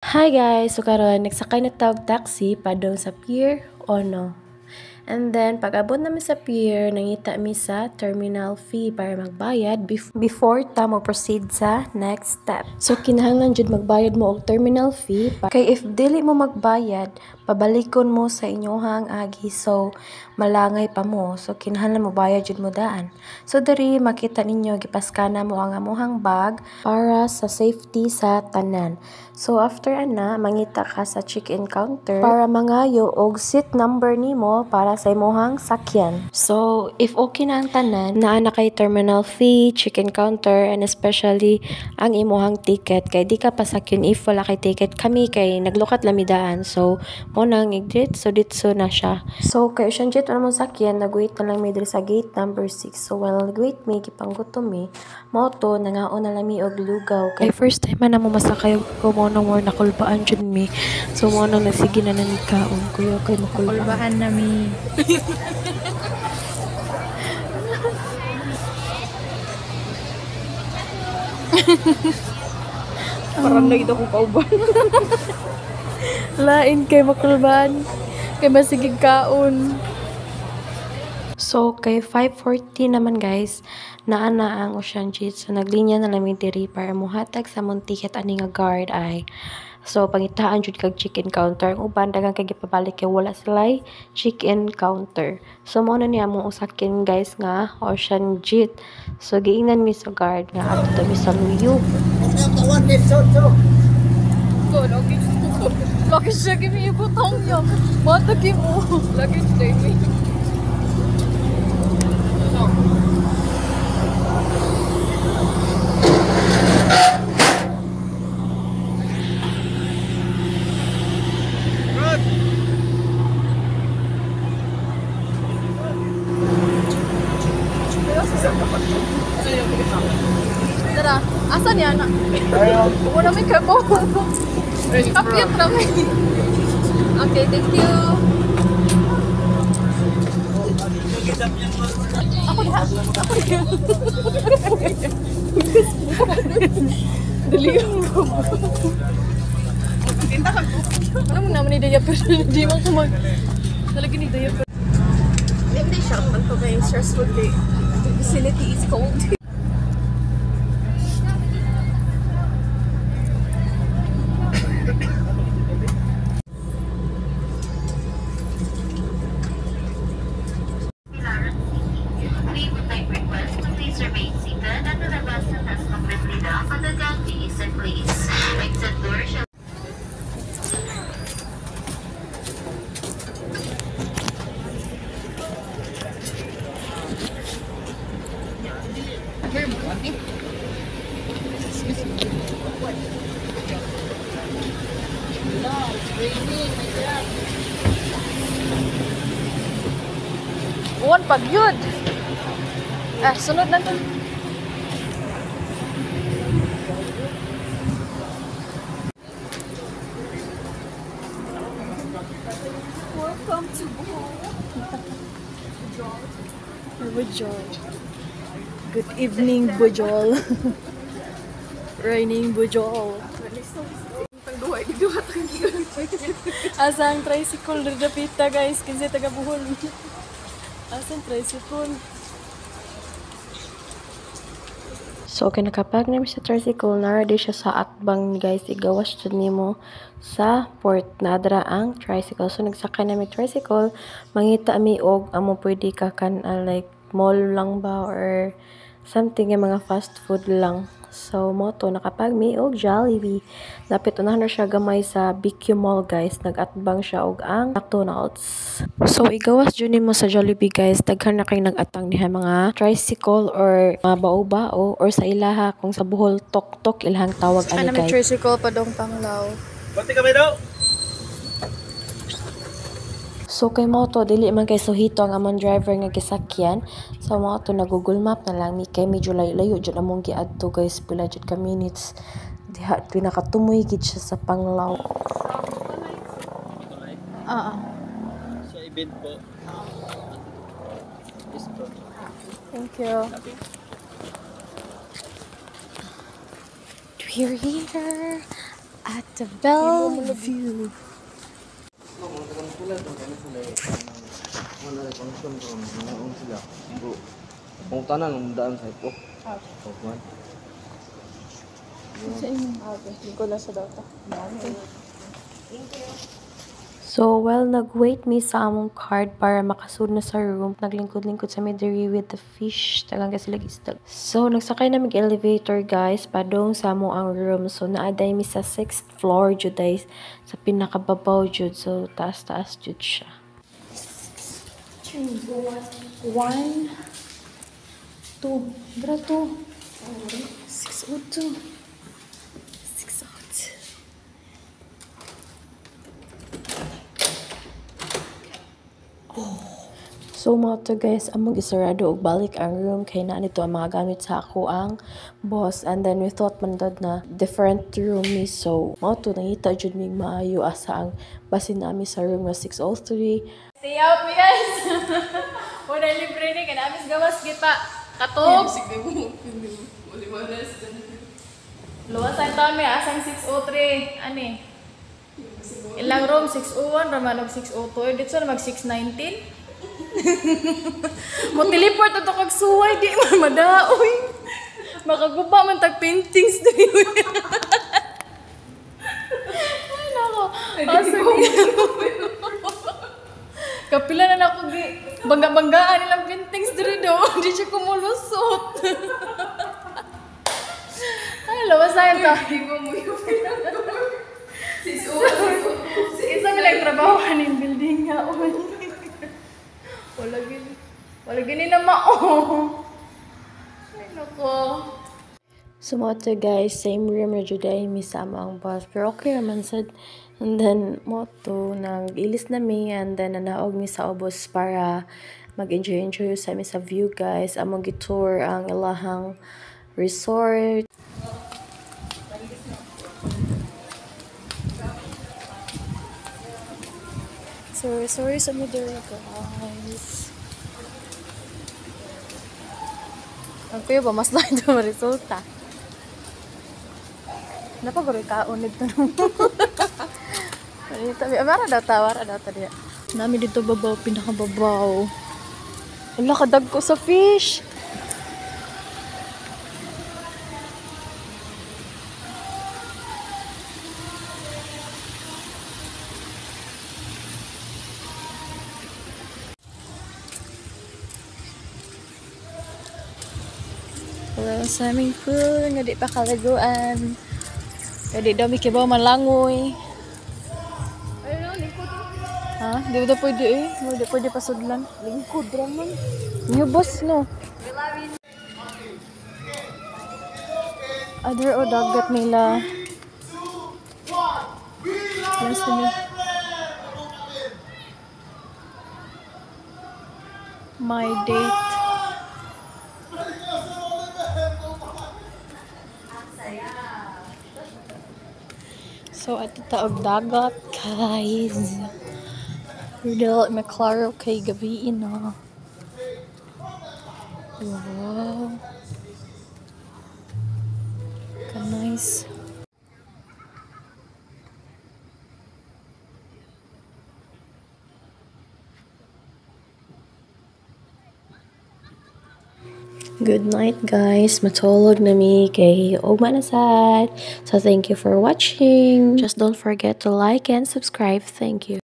Hi guys! So karon nagsakay na tawag taxi padong sa Pier Ono. And then, pag abot namin sa pier, nangita mi sa terminal fee para magbayad before ta mo-proceed sa next step. So, kinahanglan jud magbayad mo og terminal fee. Kay if dili mo magbayad, pabalikon mo sa inyohang agi. So, malangay pa mo. So, kinahanglan mo bayad jud mo daan. So, diri makita ninyo, gipaskana mo ang amuhang bag para sa safety sa tanan. So, after ana, mangita ka sa check-in counter para mangayo og seat number nimo para sa imong sakyan. So, if okay na ang tanan, naa na kay terminal fee, check-in counter, and especially ang imong ticket. Kay di ka pasakyon if wala kay ticket. Kami kay naglukat lamidaan. So, mo nang igdit, so ditso na siya. So, kay usyan jet wala mo sakyan, nag-wait na lang mi diri sa gate number 6. So, while nag-wait mi, gipanggutom mi, moto, nangaon na lang mi og lugaw. Kay first time man na mo masakay ko mo nang more nakulbaan jud mi. So, mo nang nagsige na ni kaon. Kuya, kay makulbaan. Kulbaan nami. Parang lagi ako kauban. Lain kay makulbaan. Kay masigig kaon. So, kay 5:40 naman guys, naa na ang Ocean Jet. So, naglinya na namin diri para muhatag sa mong ticket ani nga guard ay. So, pangitaan jud kag check-in counter. Ang uban daghang kay gipabalik kay wala sila'y check-in counter. So, mo na niya among usakin guys nga Ocean Jet. So, giingnan mi sa guard nga adto mi sa luyog. Good, okay. Lagi siya kimi ibutang niya. Matagi mo. Lagi siya kimi. Tara, asan yan? Huwag mo namin kabo. Kapit namin. Okay, thank you. Ako na. Ako na. Dali ko. Ano mo naman ni diaper? Hindi mo ko mag... Talaga ni diaper. Hindi siya. Ang to kay stressful day. The facility is cold. We would like request to please remain seated until the bus has completely down on the gantries and please exit door shall Uwan pag yun. Sunod na to. Welcome to Bujol. Good evening, Bujol. Raining Bujol. Tangduhay, giduha tangduhay. Asang tricycle dari dapita guys, kinsa taga Bohol. Asang tricycle. So, okay, nakapag namin sa tricycle, naradi siya sa atbang guys, igawas dyan nimo sa port na adra ang tricycle. So, nagsakay namin tricycle, mangita mi og amo pwede ka kan like mall lang ba or something yung mga fast food lang. So, moto, nakapag mi og Jollibee. Lapit unahan na siya gamay sa BQ Mall guys, nagatbang siya og ang McDonald's. So, igawas dyan mo sa Jollibee guys, daghan na kayo nagatang niya mga tricycle or mga bao-bao or sa ilaha kung sa Bohol tok-tok ilhang tawag ani May guys. tricycle pa dong Panglaw. Pati kami daw. So kay moto dili man kay suhito ang among driver nga gisakyan. So moto na Google Map na lang mi kay medyo layo jud among giadto guys, pila jud ka minutes. Diha pinakatumoy gid siya sa Panglao. Sa event po. Yes po. Thank you. We're here at the Bellevue. Kung tanan ng daan sa ito. So, while nag-wait mi sa among card para makasud na sa room, naglingkod-lingkod sa midiri with the fish. Tagang kasi lagi istag. So, nagsakay na mag-elevator, guys, padong sa among ang room. So, naaday mi sa 6th floor, juday, sa pinakababaw, jud. So, taas-taas, jud siya. 1, 2, bra 2, 602, 602. So mo to guys, among isarado og balik ang room kay na nito ang mga gamit sa ako ang boss, and then we thought man dad na different room ni, so mo to nangita jud mig maayo asa ang basin nami sa room nga 603. Stay out, mi guys! Wala libre ni, kaya namin gawas kita. Katog! Luwas ang taon may asang 603. Ani? Ilang room? 601, raman og 602. Dito na mag 619. Mo teleport ato kag suway, di man madaoy. Makaguba man tag paintings diri. Ay nako. Kapila na nako gi bangga-banggaan nilang paintings diri do. Di siya kumulusot. Ay lawas ayon ta. Isa mi lang trabaho ning building nga. Wala gini na mao. Ay nako. So mo to guys, same room na juday mi sa among boss, pero okay naman sad. And then mo to nag-ilis na mi, and then nanaog mi sa ubos para mag-enjoy sa mi sa view guys. Among gi-tour ang ilahang resort. Sorry sa mi diri guys. Ang kuya ba mas lang ito resulta. Napagoroy kaon nito nung. Wara daw ta diya. Nami dito babaw, pinakababaw. Wala kadag ko sa fish. Wala swimming pool, nga di pa kalaguan. Kadi daw mikibaw malangoy. Ha? Di ba pwede eh? Di pwede pasudlan. Lingkod raman. New boss no? Other o dagat nila. Last nila. My date. So, ito taog dagat, guys. Real maklaro kay gabiin, no? Wow. Ka-nice. Good night guys, matulog na mi kay ugma na sad. So thank you for watching. Just don't forget to like and subscribe. Thank you.